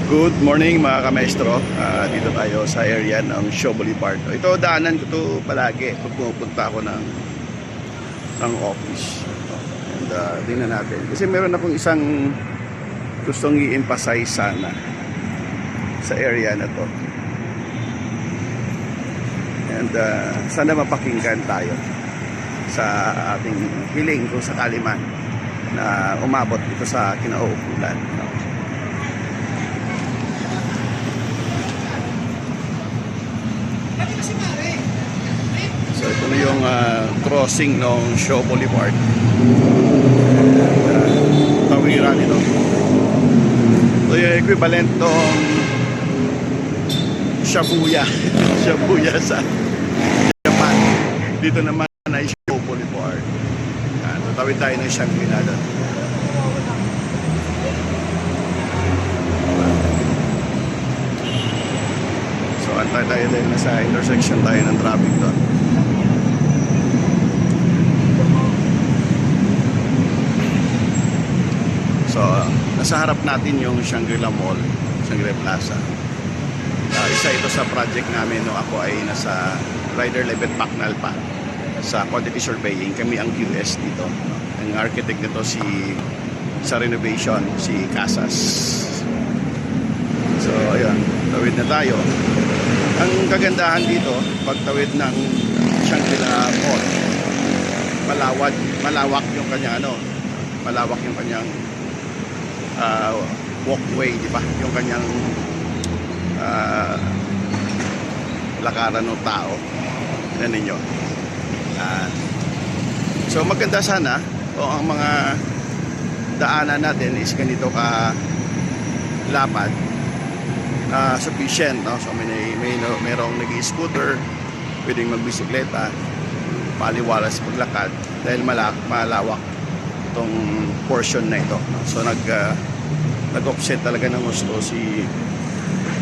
Good morning mga kamaestro. Dito tayo sa area ng Shaw Boulevard. Ito daanan ko to palagi pag pumupunta ako ng office. And tingnan natin. Kasi meron akong isang gustong i-emphasize sana sa area na to. And sana mapakinggan tayo sa ating hiling kung sakali man na umabot dito sa kinauukulan. So ito na yung crossing ng Shaw Boulevard. Tawiran ito. So yung equivalent ng Shibuya. Shibuya sa Japan. Dito naman ay Shaw Boulevard. Tatawid tayo ng Shangri-La doon. So antay tayo din nasa intersection tayo ng traffic doon. So, nasa harap natin yung Shangri-La Mall, Shangri-La Plaza. Isa ito sa project namin nung ako ay nasa Rider Levet Pacnal pa sa quantity surveying. Kami ang QS dito. Ang architect nito sa renovation, si Casas. So, ayun, tawid na tayo. Ang kagandahan dito, pagtawid ng Shangri-La Mall, malawak yung kanyang malawak yung kanyang walkway, di ba? Yung kanyang lakaran ng tao. Yan ninyo. So maganda sana kung ang mga daanan natin is ganito ka lapad, sufficient, no? So mayroong nag-i-scooter, pwedeng magbisikleta, maliwalas paglakad dahil malawak itong portion na ito. So nag-offset talaga ng gusto si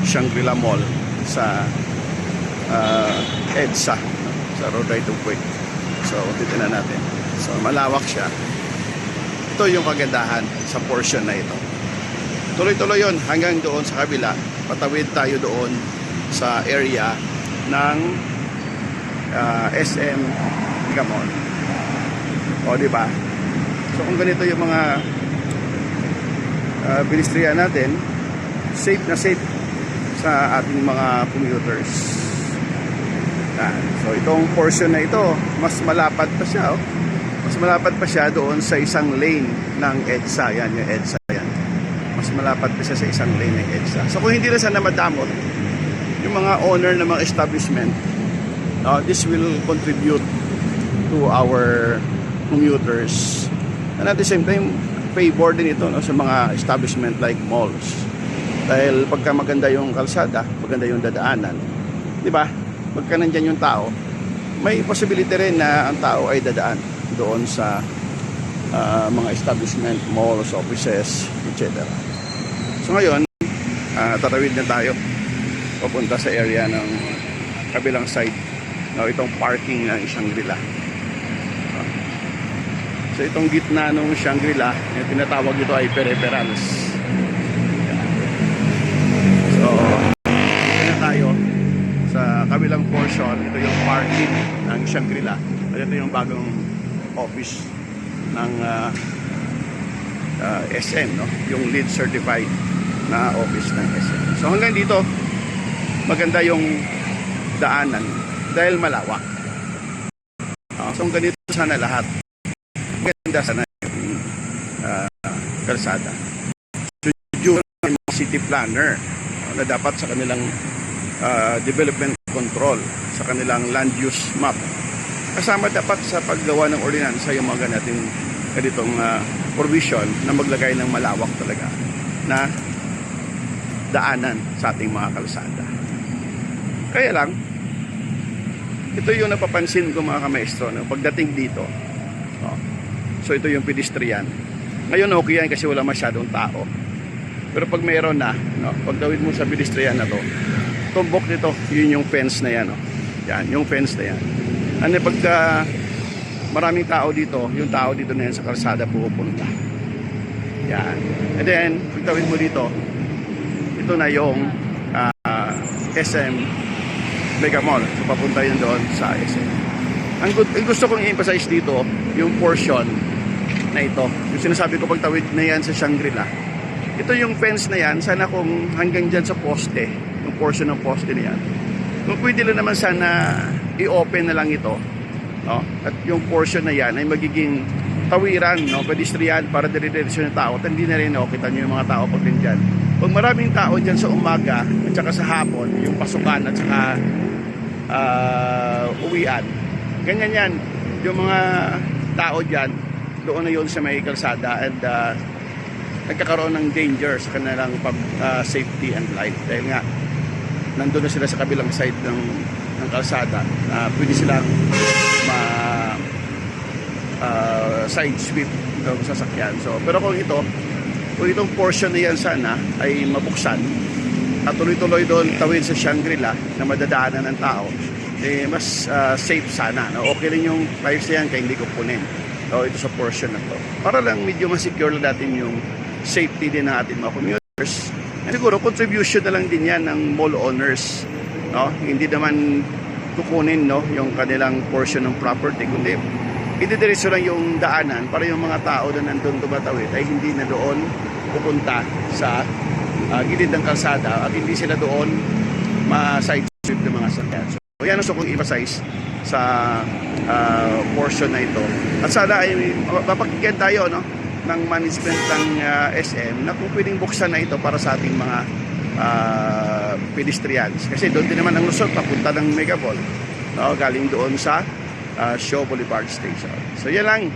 Shangri-La Mall sa EDSA, sa Road Right of Way. So titignan natin. So malawak siya. Ito yung kagandahan sa portion na ito. Tuloy-tuloy yun hanggang doon sa kabila. Patawid tayo doon sa area ng SM Gamon. O diba? So kung ganito yung mga pedestrian natin, safe na safe sa ating mga commuters. So itong portion na ito, mas malapad pa siya. Mas malapad pa siya doon sa isang lane ng EDSA. Yan, yung EDSA yan. Mas malapad pa siya sa isang lane ng EDSA. So kung hindi na sana madamot yung mga owner ng mga establishment, this will contribute to our commuters. And at the same time, favor din ito, no, sa mga establishment like malls. Dahil pagka maganda yung kalsada, maganda yung dadaanan, di ba? Pagka nandyan yung tao, may possibility rin na ang tao ay dadaan doon sa mga establishment, malls, offices, etc. So ngayon, tatawid na tayo papunta sa area ng kabilang side, no, itong parking ng Shangri-La. So itong gitna ng Shangri-La, yung tinatawag ito ay peripherals. So, dito na tayo sa kabilang portion. Ito yung parking ng Shangri-La. At ito yung bagong office ng SM, no? Yung LEED certified na office ng SM. So hanggang dito, maganda yung daanan dahil malawak. So hanggang dito sana lahat. Maganda sana yung kalsada. So yung mga city planner na dapat sa kanilang development control, sa kanilang land use map, kasama dapat sa paggawa ng ordinansa yung mga ganitong provision na maglagay ng malawak talaga na daanan sa ating mga kalsada. Kaya lang, ito yung napapansin ko mga kamaestro, no? Pagdating dito, so ito yung pedestrian. Ngayon okay yan kasi wala masyadong tao. Pero pag mayroon na, no, pagtawid mo sa pedestrian na to, tumbok nito, yun yung fence na yan. No? Yan, yung fence na yan. Ano pagka maraming tao dito, yung tao dito na yan sa kalsada pupunta. Yan. And then, pagtawid mo dito, ito ito na yung SM Mega Mall. So papunta yun doon sa SM. Ang gusto kong i-emphasize dito, yung portion na ito. Yung sinasabi ko pagtawid na yan sa Shangri-La. Ito yung fence na yan, sana kung hanggang dyan sa poste, yung portion ng poste na yan. Kung pwede lang naman sana i-open na lang ito. No? At yung portion na yan ay magiging tawiran, no? Pedestrian para dire-diretso ng tao. At hindi na rin, no? Kita nyo yung mga tao pag dyan. Pag maraming tao dyan sa umaga at saka sa hapon, yung pasukan at saka uwian, ganyan yan. Yung mga tao dyan, doon na yun sa may kalsada and nagkakaroon ng danger sa kanilang safety and life. Dahil nga, nandun na sila sa kabilang side ng kalsada. Pwede silang side sweep ng sasakyan. So, pero kung itong portion na yan sana ay mabuksan at tuloy-tuloy doon tawid sa Shangri-La na madadaanan ng tao, mas safe sana. No? Okay lang yung price yan kaya hindi ko punin. So, ito sa portion na to. Para lang medyo masecure lang natin yung safety din ng ating mga commuters. And siguro, contribution na lang din yan ng mall owners. No? Hindi naman kukunin, no, yung kanilang portion ng property, kundi ididiretso lang yung daanan para yung mga tao na nandun tumatawid ay hindi na doon pupunta sa gilid ng kalsada at hindi sila doon ma-side sweep ng mga sakyan. So, yan ang gusto kong emphasize sa portion na ito. At sana ay mapakinggan tayo, no, ng management ng SM na kung pwedeng buksan na ito para sa ating mga pedestrians. Kasi doon din naman ang lusot papunta ng Mega Mall, no, galing doon sa Shaw Boulevard Station. So yan lang,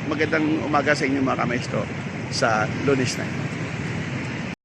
magandang umaga sa inyo mga kamaestro sa Lunes na.